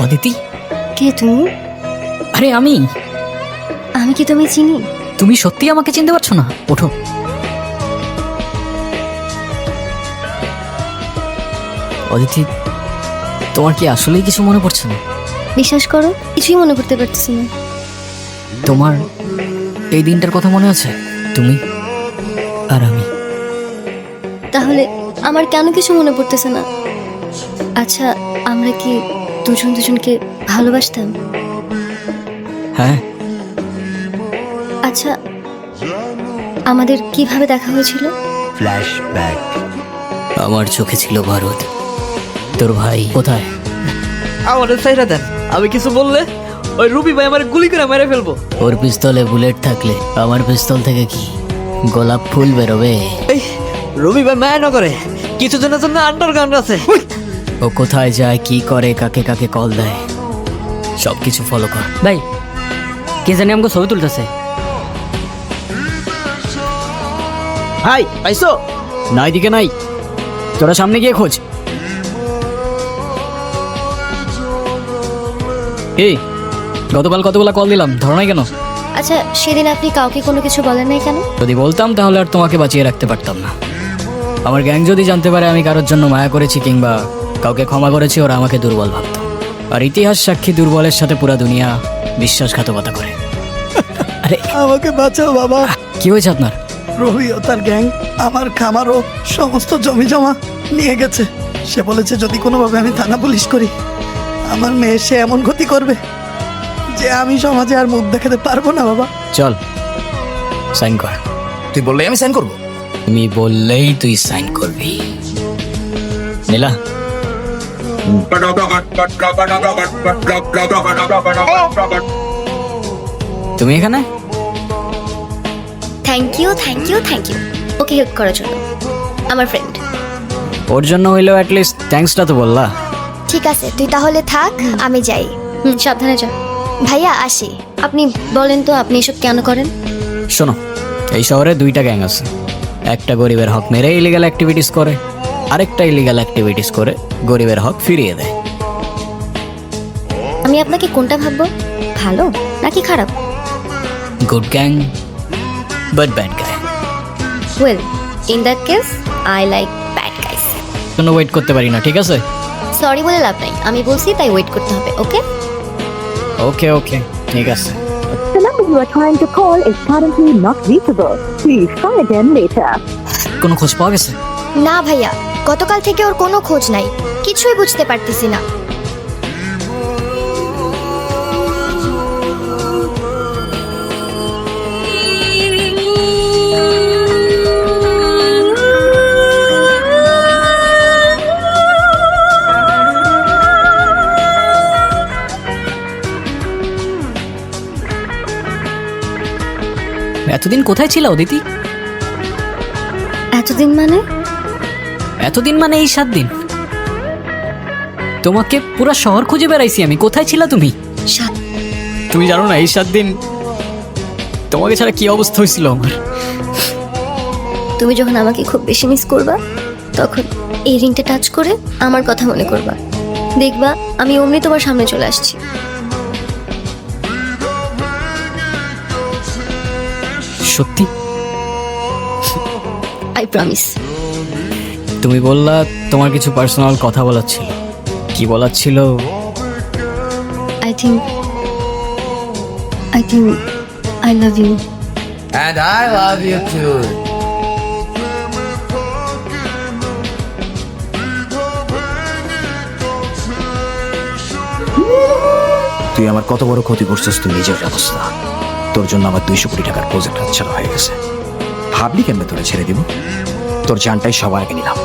অদিতি, কে তুমি? আরে আমি কি তুমি চিনি? তুমি সত্যি আমাকে চিনতে পারছো না? ওঠো। অদিতি, তোমার কি আসলেই কিছু মনে পড়ছে না? বিশ্বাস করো, কিছুই মনে করতে পারতেছি না। তোমার এই দিনটার কথা মনে আছে? তুমি আর আমি। তাহলে আমার কেন কিছু মনে পড়তেছে না? আচ্ছা, আমরা কি দুজন দুজনকে ভালোবাসতাম? হ্যাঁ। আচ্ছা, আমাদের কিভাবে দেখা হয়েছিল? ফ্ল্যাশব্যাক। আমার চোখে ছিল ভারত। তোর ভাই কোথায়? আমাদের সাইরা দেন, আমি কিছু বললে ওই রুবি ভাই আমার গুলি করে মেরে ফেলবো। ওর পিস্তলে বুলেট থাকলে আমার পিস্তল থেকে কি গোলাপ ফুল বেরোবে? এই রুবি ভাই মায়া না করে, কিছুদিনের জন্য আন্ডারগ্রাউন্ড আছে। ও কোথায় যায়, কি করে, কাকে কাকে কল দেয়, সবকিছু ফলো কর। ভাই কে জানি আমাকে ছবি তুলতেছে। ভাই পাইছো? না, এদিকে নাই, তোরা সামনে গিয়ে খোঁজ। এই গতকাল কতগুলা কল দিলাম, ধরো নাই কেন? আচ্ছা, সেদিন আপনি কাউকে কোনো কিছু বলেন নাই কেন? যদি বলতাম তাহলে আর তোমাকে বাঁচিয়ে রাখতে পারতাম না। আমার গ্যাং যদি জানতে পারে আমি কারোর জন্য মায়া করেছি কিংবা কাউকে ক্ষমা করেছি, ওরা আমাকে দুর্বল ভাবত। আর ইতিহাস সাক্ষী, দুর্বলের সাথে পুরা দুনিয়া বিশ্বাসঘাতকতা করে। আরে আমাকে বাঁচাও বাবা। কি হয়েছে আপনার? রবি ও তার গ্যাং আমার খামার ও সমস্ত জমি জমা নিয়ে গেছে। সে বলেছে যদি কোনোভাবে আমি থানা পুলিশ করি, আমার মেয়ে সে এমন ক্ষতি করবে যে আমি সমাজে আর মুখ দেখাতে পারবো না বাবা। চল সাইন কর। তুই বললেই আমি সাইন করবো? তুমি বললেই তুই সাইন করবি। নীলা, তুমি এখানে? Thank you, thank you, thank you ওকে হেল্প করার জন্য। আমার ফ্রেন্ড। ওর জন্য হইলেও অ্যাটলিস্ট থ্যাঙ্কসটা তো বললা। ঠিক আছে, তুই তাহলে থাক, আমি যাই। সাবধানে যা। ভাইয়া আসি। আপনি বলেন তো, আপনি এসব কেন করেন? শোনো, এই শহরে দুইটা গ্যাং আছে। একটা গরিবের হক মেরে ইলিগাল অ্যাক্টিভিটিস করে, আরেকটা ইলিগাল অ্যাক্টিভিটিস করে গরিবের হক ফিরিয়ে দেয়। আমি আপনাকে কোনটা ভাববো, ভালো নাকি খারাপ? গুড গ্যাং বাট ব্যাড গায়। Well, in that case I like bad guys. কোনো ওয়েট করতে পারি না, ঠিক আছে? সরি বলে লাভ নাই, আমি বলছি তাই ওয়েট করতে হবে। ওকে ওকে ওকে, ঠিক আছে। The number you are trying to call is currently not reachable. Please try again later. কোনো খোঁজ পাওয়া গেছে? না ভাইয়া, গতকাল থেকে ওর কোনো খোঁজ নাই, কিছুই বুঝতে পারতেছি না। এতদিন কোথায় ছিল অদিতি? এতদিন মানে? এতদিন মানে এই 7 দিন। তোমাকে পুরো শহর খুঁজে বেড়াইছি আমি, কোথায় ছিলা তুমি? তুমি জানো না এই 7 দিন তোমাকে ছাড়া কি অবস্থা হয়েছিল আমার। তুমি যখন আমাকে খুব বেশি মিস করবা, তখন এই রিংটা টাচ করে আমার কথা মনে করবা। দেখবা আমি অমনি তোমার সামনে চলে আসছি। সত্যি? I promise. তুমি বললা তোমার কিছু পার্সোনাল কথা বলার ছিল। কি বলার ছিল? I think I love you. And I love you too. তুই আমার কত বড় ক্ষতি করছিস তুই নিজের অবস্থা। তোর জন্য আমার 200 কোটি টাকার প্রজেক্ট হাতছাড়া হয়ে গেছে। ভাবলি কেমনে তোরে ছেড়ে দিব? তোর জানটাই সবার আগে নিলাম।